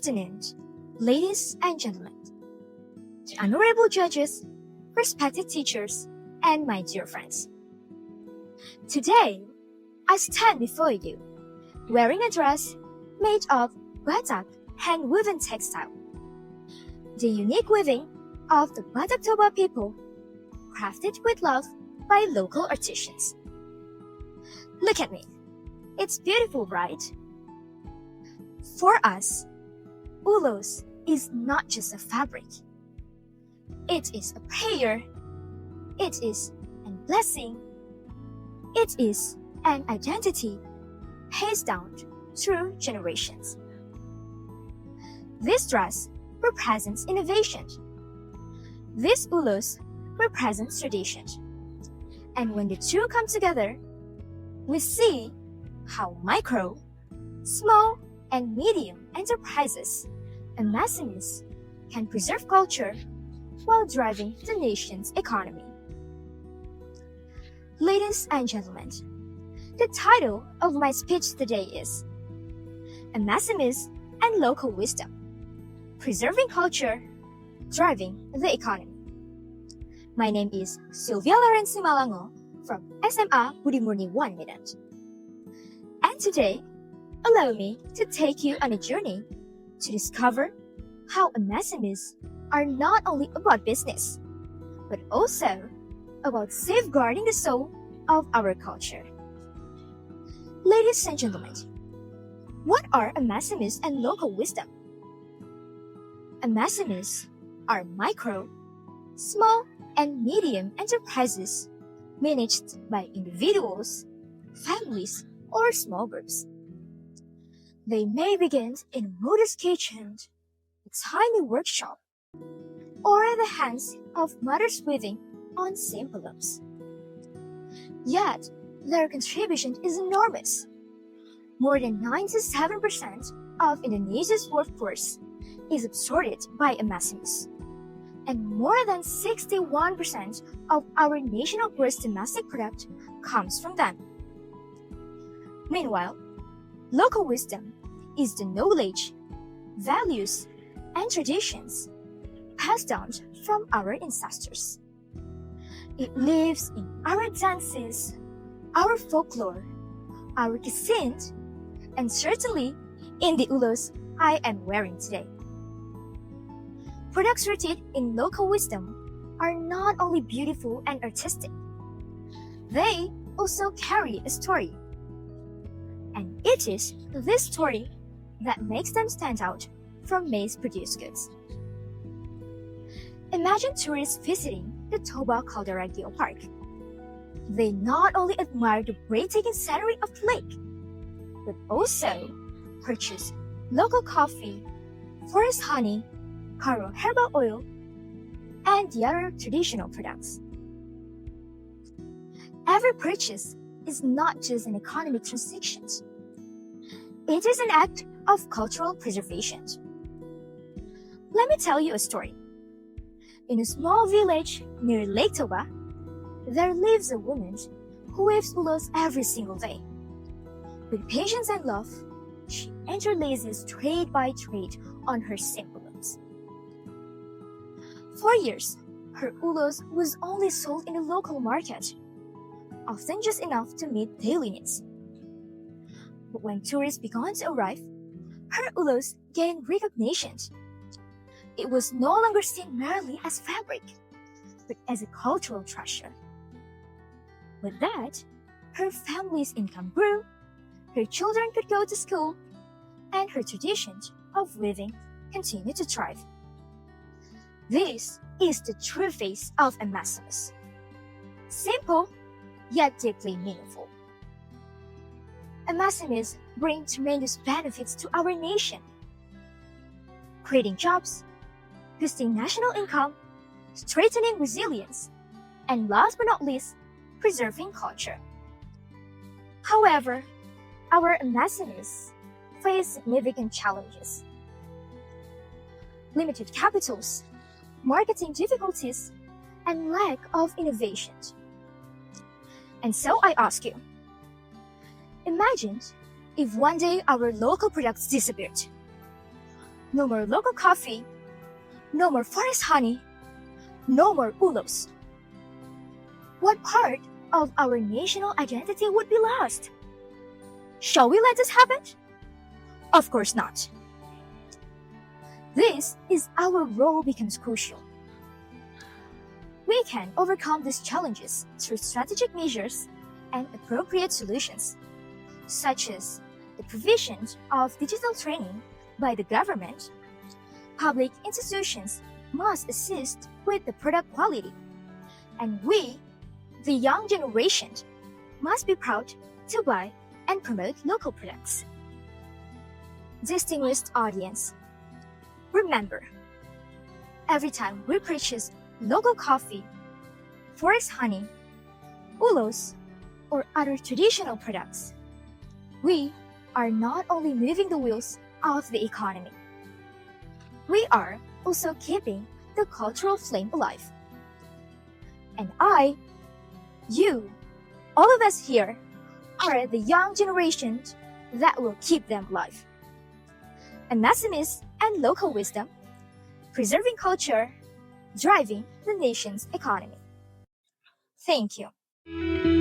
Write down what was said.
afternoon, ladies and gentlemen, to honorable judges, respected teachers, and my dear friends. Today, I stand before you wearing a dress made of Batak hand-woven textile, the unique weaving of the Batak Toba people, crafted with love by local artisans. Look at me. It's beautiful, right? For us, ulos is not just a fabric. It is a prayer. It is a blessing. It is an identity passed down through generations. This dress represents innovation. This ulos represents tradition. And when the two come together, we see how micro, small, and medium enterprises and SMEs can preserve culture while driving the nation's economy. Ladies and gentlemen, the title of my speech today is SMEs and Local Wisdom, Preserving Culture, Driving the Economy. My name is Sylvia Lorenzi Malango from SMA Budi Murni 1 Medan. And today, allow me to take you on a journey to discover how SMEs are not only about business, but also about safeguarding the soul of our culture. Ladies and gentlemen, what are SMEs and local wisdom? SMEs are micro, small, and medium enterprises managed by individuals, families, or small groups. They may begin in a modest kitchen, a tiny workshop, or at the hands of mothers weaving on simple looms. Yet, their contribution is enormous. More than 97% of Indonesia's workforce is absorbed by SMEs, and more than 61% of our national gross domestic product comes from them. Meanwhile, local wisdom is the knowledge, values, and traditions passed down from our ancestors. It lives in our dances, our folklore, our descent, and certainly in the ulos I am wearing today. Products rooted in local wisdom are not only beautiful and artistic, they also carry a story. And it is this story that makes them stand out from mass-produced goods. Imagine tourists visiting the Toba Caldera Geopark. They not only admire the breathtaking scenery of the lake, but also purchase local coffee, forest honey, Karo herbal oil, and the other traditional products. Every purchase is not just an economic transaction. It is an act of cultural preservation. Let me tell you a story. In a small village near Lake Toba, there lives a woman who weaves ulos every single day. With patience and love, she interlaces trade by trade on her simple looms. For years, her ulos was only sold in the local market, often just enough to meet daily needs. But when tourists began to arrive, her ulos gained recognition. It was no longer seen merely as fabric, but as a cultural treasure. With that, her family's income grew, her children could go to school, and her tradition of weaving continued to thrive. This is the true face of SMEs. Simple, yet deeply meaningful. SMEs bring tremendous benefits to our nation, creating jobs, boosting national income, strengthening resilience, and last but not least, preserving culture. However, our SMEs face significant challenges. Limited capitals, marketing difficulties, and lack of innovation. And so I ask you, imagine if one day our local products disappeared. No more local coffee, no more forest honey, no more ulos. What part of our national identity would be lost? Shall we let this happen? Of course not. This is our role becomes crucial. We can overcome these challenges through strategic measures and appropriate solutions, such as the provision of digital training by the government. Public institutions must assist with the product quality, and we, the young generation, must be proud to buy and promote local products. Distinguished audience, remember, every time we purchase local coffee, forest honey, ulos, or other traditional products, we are not only moving the wheels of the economy, we are also keeping the cultural flame alive. And I, you, all of us here are the young generation that will keep them alive. MSMEs and local wisdom, preserving culture, driving the nation's economy. Thank you.